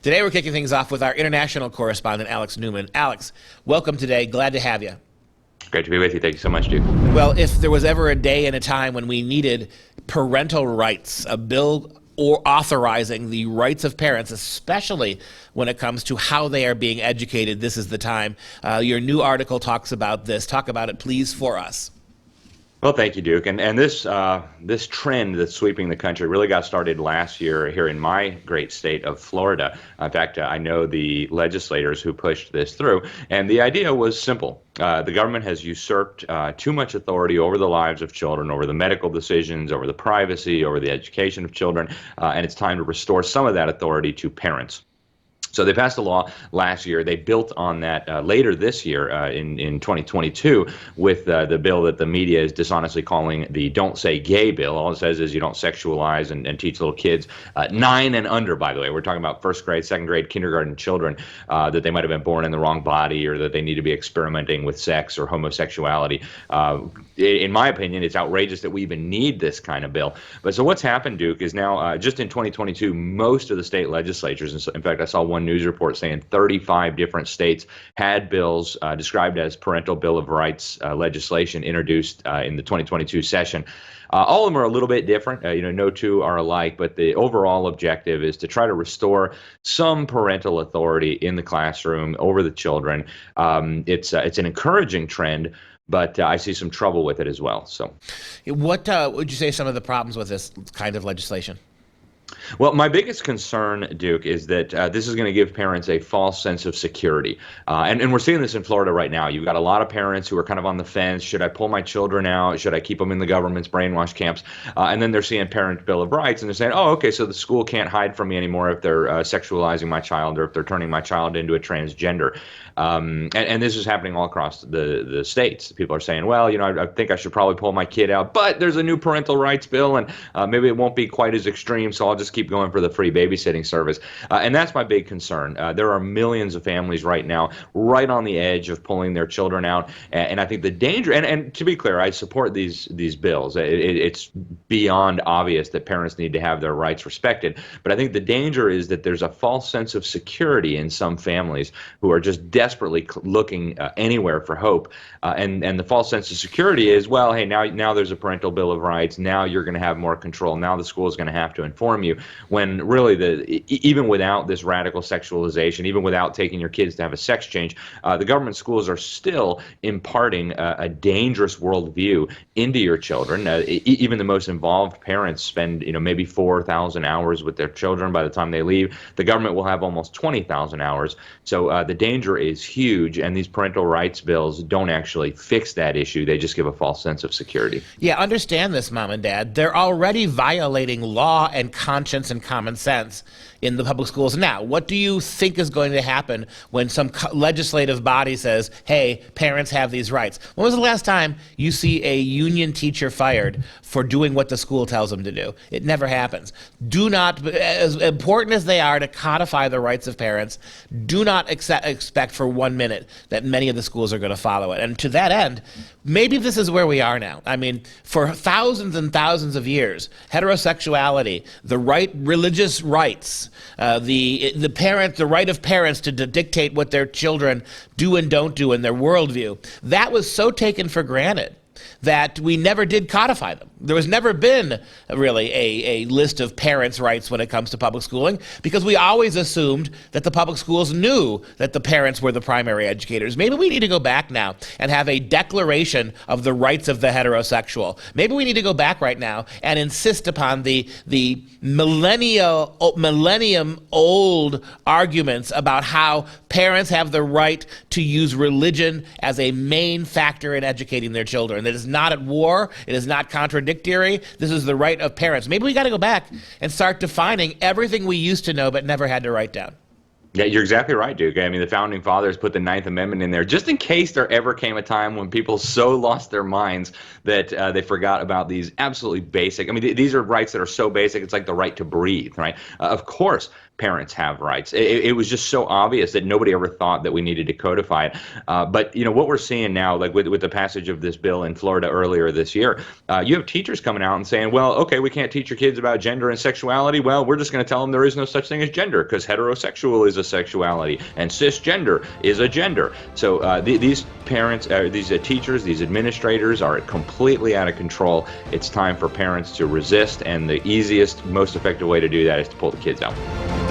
Today we're kicking things off with our international correspondent, Alex Newman. Alex, welcome today. Glad to have you. Great to be with you. Thank you so much, Duke. Well, if there was ever a day and a time when we needed parental rights, a bill or authorizing the rights of parents, especially when it comes to how they are being educated, this is the time. Your new article talks about this. Talk about it, please, for us. Well, thank you, Duke. And this trend that's sweeping the country really got started last year here in my great state of Florida. In fact, I know the legislators who pushed this through, and the idea was simple. The government has usurped too much authority over the lives of children, over the medical decisions, over the privacy, over the education of children, and it's time to restore some of that authority to parents. So they passed a law last year. They built on that later this year in 2022 with the bill that the media is dishonestly calling the Don't Say Gay bill. All it says is you don't sexualize and teach little kids, 9 and under, by the way. We're talking about first grade, second grade, kindergarten children, that they might have been born in the wrong body or that they need to be experimenting with sex or homosexuality. In my opinion, it's outrageous that we even need this kind of bill. But so what's happened, Duke, is now just in 2022, most of the state legislatures, and so, in fact, I saw one news report saying 35 different states had bills described as parental Bill of Rights legislation introduced in the 2022 session. All of them are a little bit different. No two are alike, but the overall objective is to try to restore some parental authority in the classroom over the children. It's an encouraging trend, but I see some trouble with it as well. So, what would you say some of the problems with this kind of legislation? Well, my biggest concern, Duke, is that this is going to give parents a false sense of security. And we're seeing this in Florida right now. You've got a lot of parents who are kind of on the fence. Should I pull my children out? Should I keep them in the government's brainwash camps? And then they're seeing Parent Bill of Rights, and they're saying, oh, okay, so the school can't hide from me anymore if they're sexualizing my child or if they're turning my child into a transgender. And this is happening all across the states. People are saying, well, I think I should probably pull my kid out, but there's a new parental rights bill, and maybe it won't be quite as extreme, so I'll just keep going for the free babysitting service. And that's my big concern. There are millions of families right now right on the edge of pulling their children out. And I think the danger, and to be clear, I support these bills. It's beyond obvious that parents need to have their rights respected. But I think the danger is that there's a false sense of security in some families who are just desperately looking anywhere for hope. And the false sense of security is, well, hey, now there's a parental Bill of Rights. Now you're going to have more control. Now the school is going to have to inform you. When really, even without this radical sexualization, even without taking your kids to have a sex change, the government schools are still imparting a dangerous worldview into your children. Even the most involved parents spend, maybe 4,000 hours with their children by the time they leave. The government will have almost 20,000 hours. So the danger is huge, and these parental rights bills don't actually fix that issue. They just give a false sense of security. Yeah, understand this, Mom and Dad. They're already violating law and conscience and common sense in the public schools now. What do you think is going to happen when some legislative body says, hey, parents have these rights? When was the last time you see a union teacher fired for doing what the school tells them to do? It never happens. Do not, as important as they are to codify the rights of parents, do not expect for 1 minute that many of the schools are going to follow it. And to that end, maybe this is where we are now. I mean, for thousands and thousands of years, heterosexuality, the religious rights, the right of parents to dictate what their children do and don't do in their worldview, that was so taken for granted that we never did codify them. There has never been really a list of parents' rights when it comes to public schooling, because we always assumed that the public schools knew that the parents were the primary educators. Maybe we need to go back now and have a declaration of the rights of the heterosexual. Maybe we need to go back right now and insist upon the millennium-old arguments about how parents have the right to use religion as a main factor in educating their children. That is not at war. It is not contradictory. This is the right of parents. Maybe we got to go back and start defining everything we used to know but never had to write down. Yeah, you're exactly right, Duke. I mean, the Founding Fathers put the Ninth Amendment in there just in case there ever came a time when people so lost their minds that they forgot about these absolutely basic. I mean, these are rights that are so basic. It's like the right to breathe, right? Of course, parents have rights. It was just so obvious that nobody ever thought that we needed to codify it. But what we're seeing now, like with the passage of this bill in Florida earlier this year, you have teachers coming out and saying, well, okay, we can't teach your kids about gender and sexuality. Well, we're just going to tell them there is no such thing as gender, because heterosexual is a sexuality and cisgender is a gender. So these parents, these teachers, these administrators are completely out of control. It's time for parents to resist, and the easiest, most effective way to do that is to pull the kids out.